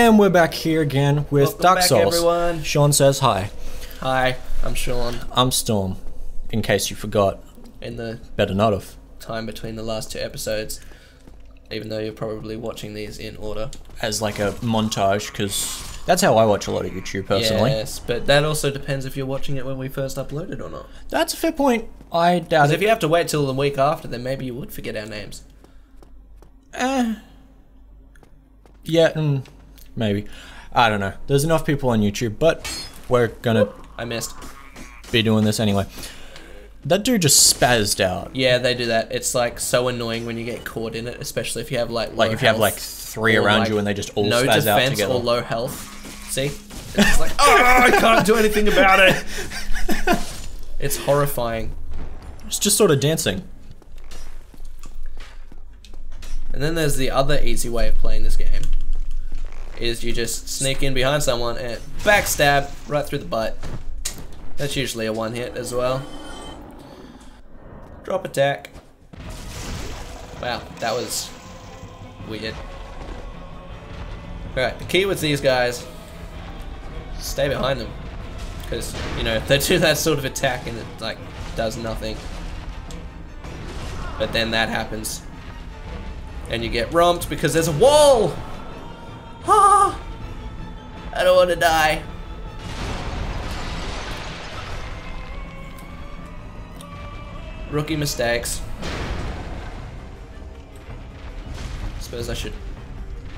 And we're back here again with Welcome Dark back, Souls. everyone. Sean says hi. Hi, I'm Sean. I'm Storm, in case you forgot. In the Better not have. time between the last two episodes, even though you're probably watching these in order. As like a montage, because that's how I watch a lot of YouTube personally. Yes, but that also depends if you're watching it when we first uploaded or not. That's a fair point. I doubt Because it. if you have to wait till the week after, then maybe you would forget our names. Yeah, maybe. I don't know. There's enough people on YouTube, but we're gonna I missed. be doing this anyway. That dude just spazzed out. Yeah, they do that. It's like so annoying when you get caught in it, especially if you have like Like low if you have health like three or, around like, you and they just all no spaz out defense together. or low health. See? It's like, oh, I can't do anything about it. It's horrifying. It's just sort of dancing. And then there's the other easy way of playing this game. Is you just sneak in behind someone and backstab right through the butt. That's usually a one hit as well. Drop attack. Wow, that was weird. Alright, the key with these guys, stay behind them. Because, you know, they do that sort of attack and it, like, does nothing. But then that happens. And you get romped because there's a wall! Ah! I don't want to die. Rookie mistakes. Suppose I should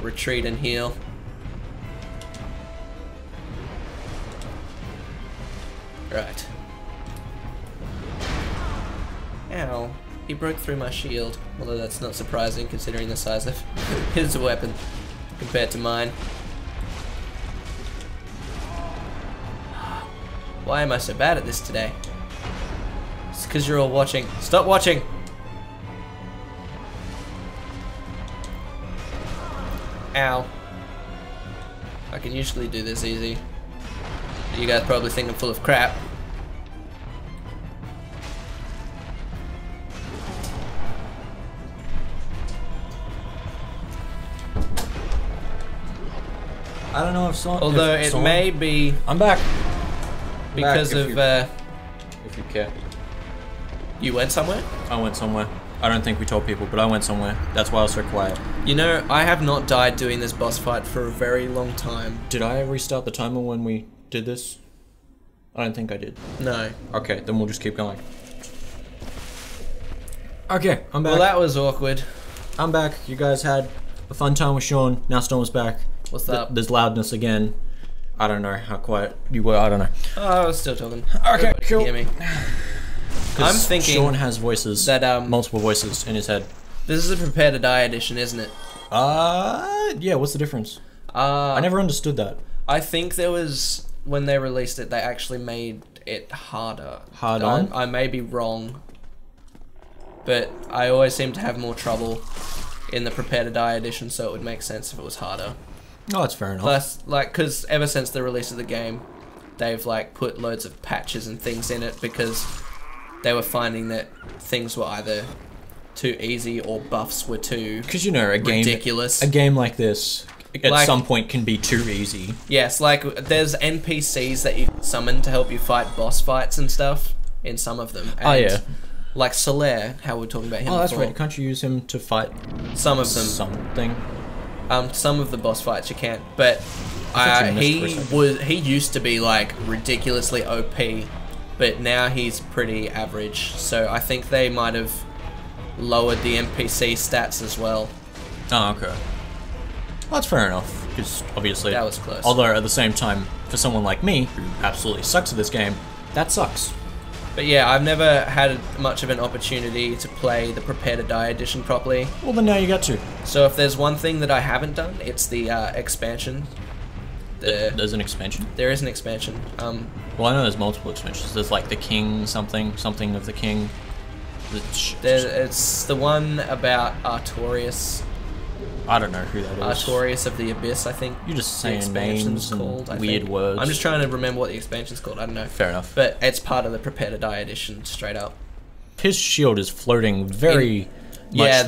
retreat and heal. Right. Ow. He broke through my shield, although that's not surprising considering the size of his weapon compared to mine. Why am I so bad at this today? It's because you're all watching. Stop watching! Ow. I can usually do this easy. You guys probably think I'm full of crap. I don't know if so. Although it may be I'm back. because Back of if you care. you went somewhere? I went somewhere. I don't think we told people, but I went somewhere. That's why I was so quiet. You know, I have not died doing this boss fight for a very long time. Did I restart the timer when we did this? I don't think I did. No. Okay, then we'll just keep going. Okay, I'm back. Well, that was awkward. I'm back. You guys had a fun time with Sean. Now Storm's back. What's up? There's loudness again. I don't know how quiet you were. I don't know. Oh, I was still talking. Okay, Everybody can cool. hear me. I'm thinking Sean has voices. that multiple voices in his head. this is a Prepare to Die edition, isn't it? Yeah. What's the difference? I never understood that. I think there was when they released it, they actually made it harder. Hard on? I may be wrong, but I always seem to have more trouble in the Prepare to Die edition, so it would make sense if it was harder. Oh, that's fair enough. Plus, like, because ever since the release of the game, they've like put loads of patches and things in it because they were finding that things were either too easy or buffs were too Because you know, a ridiculous. game like this at Like- some point can be too easy. Yes, like there's NPCs that you can summon to help you fight boss fights and stuff in some of them. Oh, And yeah. Like Solaire, how we're talking about him. Oh, that's before. right. Can't you use him to fight Some of them. something? Some of the boss fights you can't, but thought you missed for a second. he used to be like ridiculously OP, but now he's pretty average. So I think they might have lowered the NPC stats as well. Oh, okay. Well, that's fair enough, because obviously... That was close. Although, at the same time, for someone like me, who absolutely sucks at this game, that sucks. But yeah, I've never had much of an opportunity to play the Prepare to Die edition properly. Well, then now you got to. So if there's one thing that I haven't done, it's the expansion. There's an expansion? There is an expansion. Well, I know there's multiple expansions. There's like the King something of the King. It's the one about Artorias. I don't know who that is. Artorias of the Abyss, I think. You're just the saying expansion's names and called, I weird think. words. I'm just trying to remember what the expansion's called. I don't know. Fair enough. But it's part of the Prepare to Die edition, straight up. His shield is floating very Yeah, Muchly.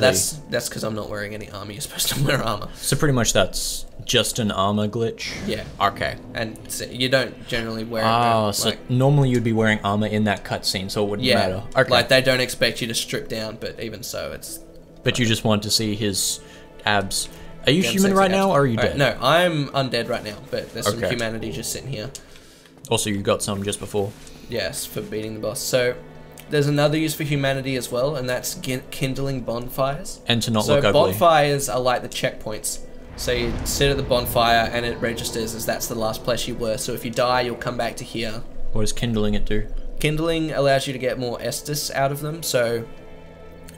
that's because I'm not wearing any armor. You're supposed to wear armor. So pretty much that's just an armor glitch? Yeah. Okay. And so you don't generally wear it. Oh, like, so normally you'd be wearing armor in that cutscene, so it wouldn't yeah, matter. Okay. like they don't expect you to strip down, but even so, it's... But you just want to see his abs. Are you Damn human sexy right abs. now, or are you dead? No, I'm undead right now, but there's some Okay. humanity just sitting here. Also, you got some just before. Yes, for beating the boss. So, there's another use for humanity as well, and that's kindling bonfires. And to not So look ugly. bonfires are like the checkpoints. So you sit at the bonfire and it registers as that's the last place you were. So if you die, you'll come back to here. What does kindling it do? Kindling allows you to get more Estus out of them. So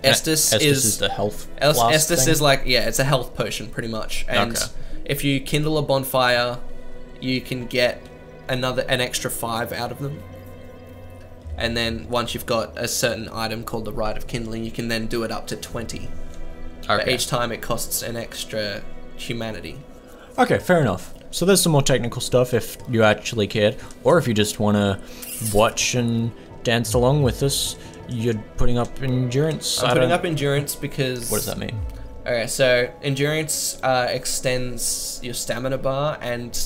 Estus is the health Estus thing? is like, yeah, it's a health potion pretty much. And Okay. if you kindle a bonfire, you can get an extra 5 out of them. And then once you've got a certain item called the Rite of Kindling, you can then do it up to 20. But Okay. each time it costs an extra humanity. Okay, fair enough. So there's some more technical stuff if you actually cared, or if you just want to watch and dance along with us. You're putting up endurance. I'm putting up endurance because... What does that mean? Okay, so endurance extends your stamina bar and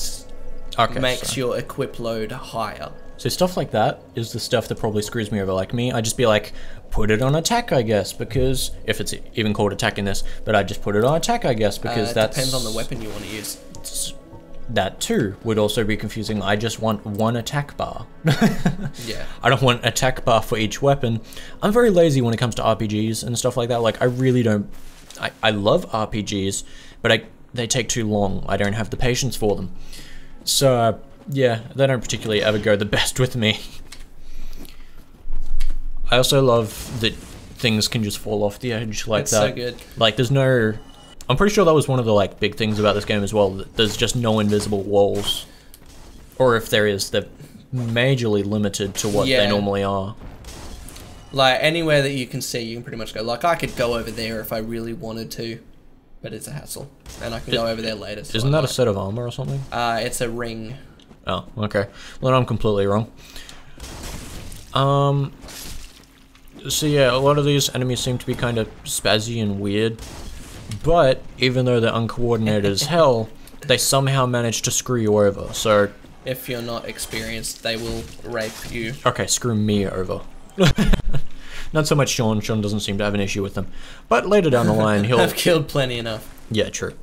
Okay, makes so. your equip load higher. So stuff like that is the stuff that probably screws me over. Like me, I'd just be like, put it on attack, I guess, because if it's even called attack in this, but I just put it on attack, I guess, because It that depends on the weapon you want to use. That too would also be confusing. I just want one attack bar. Yeah. I don't want attack bar for each weapon. I'm very lazy when it comes to RPGs and stuff like that. Like I really don't. I love RPGs, but they take too long. I don't have the patience for them. So yeah, they don't particularly ever go the best with me. I also love that things can just fall off the edge like It's that. so good. Like there's no... I'm pretty sure that was one of the like big things about this game as well, that there's just no invisible walls. Or if there is, they're majorly limited to what Yeah. they normally are. Like, anywhere that you can see, you can pretty much go. Like, I could go over there if I really wanted to, but it's a hassle. And I can go over there later. So Isn't that a set of armor or something? It's a ring. Oh, okay. Well, then I'm completely wrong. So yeah, a lot of these enemies seem to be kind of spazzy and weird. But, even though they're uncoordinated as hell, they somehow manage to screw you over, so... If you're not experienced, they will rape you. Okay, screw me over. Not so much Sean. Sean doesn't seem to have an issue with them. But later down the line, he'll... I've killed plenty enough. Yeah, true.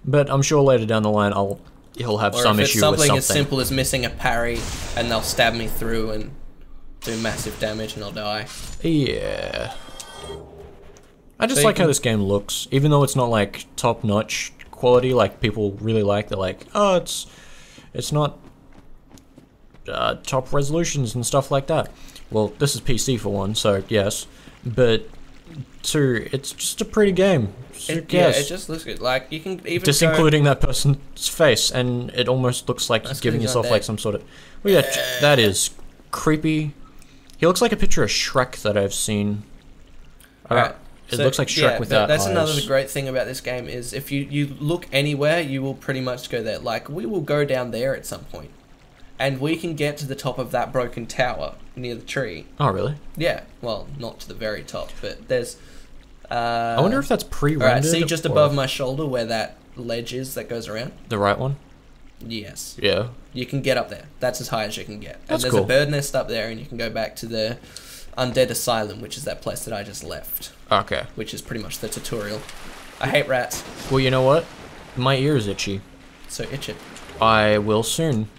But I'm sure later down the line, he'll have Or some if it's issue with something something. as simple as missing a parry, and they'll stab me through and do massive damage and I'll die. Yeah. I just So you like how can- this game looks, even though it's not like top-notch quality like people really like. They're like, oh, it's not top resolutions and stuff like that. Well, this is PC for one, so yes. But two, it's just a pretty game. So who Yeah, cares? it just looks good. Like, you can even Just go- including that person's face, and it almost looks like That's you're giving 'cause he's yourself undead. like some sort of... Well, yeah, that is creepy. He looks like a picture of Shrek that I've seen. Alright, It so, looks like Shrek yeah, without that's eyes. another great thing about this game is if you look anywhere, you will pretty much go there. Like, we will go down there at some point. And we can get to the top of that broken tower near the tree. Oh, really? Yeah, well, not to the very top, but there's... I wonder if that's pre-rendered. Alright, see just or above my shoulder where that ledge is that goes around? the right one. Yes. Yeah. You can get up there. That's as high as you can get. That's and there's cool. a bird nest up there, and you can go back to the Undead Asylum, which is that place that I just left, Okay. which is pretty much the tutorial. I hate rats, Well, you know what? My ear is itchy. so itch it. I will soon.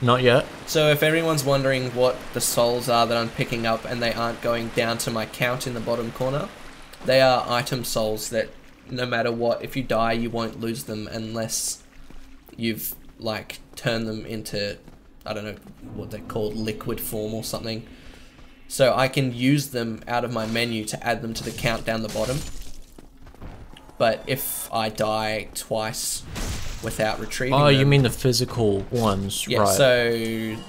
Not yet. So if anyone's wondering what the souls are that I'm picking up and they aren't going down to my count in the bottom corner, they are item souls that no matter what, if you die, you won't lose them unless you've, like, turned them into, I don't know what they're called, liquid form or something. So I can use them out of my menu to add them to the count down the bottom. But if I die twice without retrieving Oh, them... you mean the physical ones, Yeah, right? so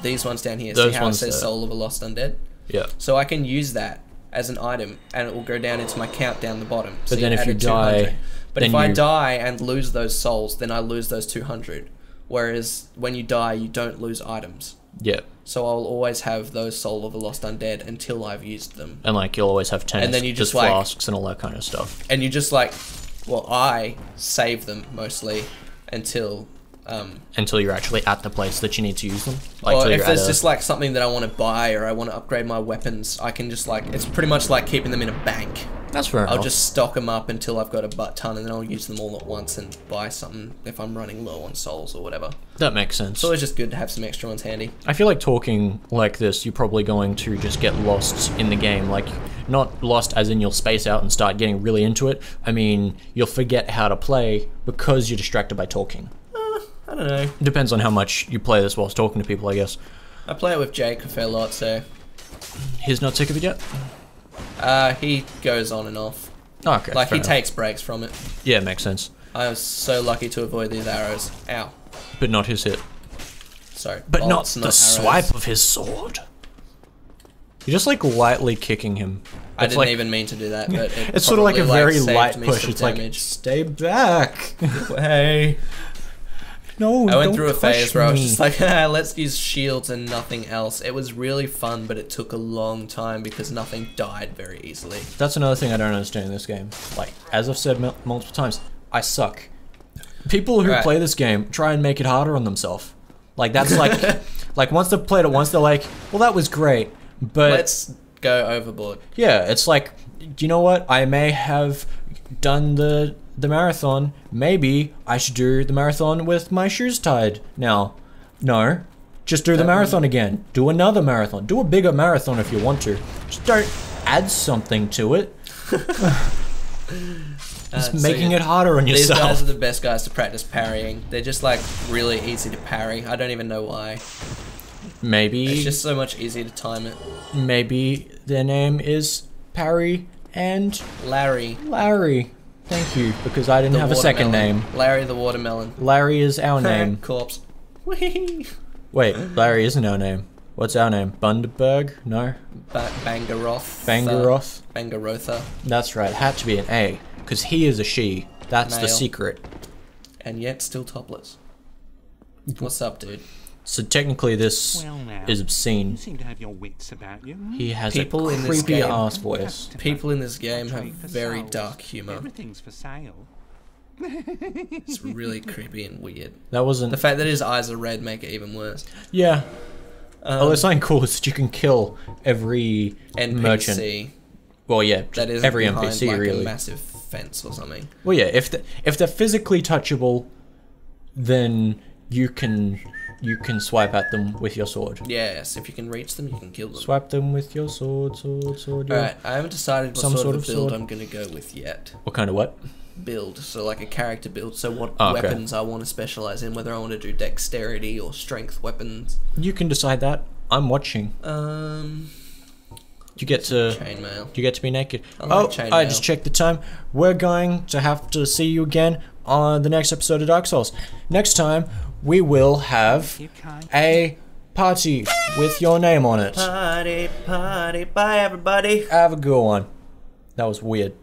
these ones down here, Those see how it ones says there. Soul of a Lost Undead? Yeah. So I can use that as an item, and it will go down into my count down the bottom. So But then if you added die, 200. But then if I you- die and lose those souls, then I lose those 200. Whereas when you die, you don't lose items. Yeah. So I'll always have those Soul of the Lost Undead until I've used them. And like you'll always have 10 And then you just, like- flasks and all that kind of stuff. And you just like, well, I save them mostly until, Until you're actually at the place that you need to use them. Like or till if you're there's at a- just like something that I want to buy or I want to upgrade my weapons, I can just like, it's pretty much like keeping them in a bank. That's fair I'll enough. just stock them up until I've got a butt ton, and then I'll use them all at once and buy something if I'm running low on souls or whatever. That makes sense. It's always just good to have some extra ones handy. I feel like talking like this, you're probably going to just get lost in the game. Like, not lost as in you'll space out and start getting really into it. I mean, you'll forget how to play because you're distracted by talking. I don't know. Depends on how much you play this whilst talking to people, I guess. I play it with Jake a fair lot, so He's not sick of it yet? he goes on and off. Oh, okay. Like, fair he enough. takes breaks from it. Yeah, makes sense. I was so lucky to avoid these arrows. Ow. But not his hit. Sorry. But not bolts, the arrows. swipe of his sword. You're just like lightly kicking him. I It's didn't like- even mean to do that, but it It's sort of like a probably, very saved light me push. some It's like, damage. stay back. Hey. No, I went don't through a push phase where I was me. just like, let's use shields and nothing else. It was really fun, but it took a long time because nothing died very easily. That's another thing I don't understand in this game. Like, as I've said multiple times, I suck. People who Right. play this game try and make it harder on themselves. Like, that's like, like once they've played it once, they're like, well, that was great, but Let's go overboard. yeah, it's like, you know what? I may have done the marathon. Maybe I should do the marathon with my shoes tied now. No, just do the That marathon again. Do another marathon. Do a bigger marathon if you want to. Just don't add something to it. Just making it harder on These yourself. guys are the best guys to practice parrying. They're just like really easy to parry. I don't even know why. Maybe, It's just so much easier to time it. maybe their name is Parry and Larry. Larry. Thank you, because I didn't The have a second watermelon. name. Larry the watermelon. Larry is our name. Corpse. Whee! Wait, Larry isn't our name. What's our name? Bundaberg? No. Bangaroth. Bangaroth? Bangarotha. That's right, it had to be an A, because he is a she. That's the Male. secret. And yet still topless. What's up, dude? So technically this Well now, is obscene. you seem to have your wits about you. He has People a in this creepy game- ass voice. People in this game have Trade for very souls. dark humor. Everything's for sale. It's really creepy and weird. That wasn't... The fact that his eyes are red make it even worse. Yeah. Oh, there's something cool is that you can kill every NPC merchant. Well, yeah, just that is every behind NPC like really. a massive fence or something. Well, yeah, if they're physically touchable, then you can swipe at them with your sword. Yes, if you can reach them, you can kill them. Swipe them with your sword. Yeah. Alright, I haven't decided what Some sort sort of of build sword. I'm gonna go with yet. What kind of what? Build, so like a character build, so what Oh, okay. weapons I want to specialize in, whether I want to do dexterity or strength weapons. You can decide that. I'm watching. You get to Chainmail. you get to be naked. I Oh, like chainmail. I just checked the time. We're going to have to see you again on the next episode of Dark Souls. Next time we will have You can't. a party with your name on it. Party, party, bye everybody. Have a good one. That was weird.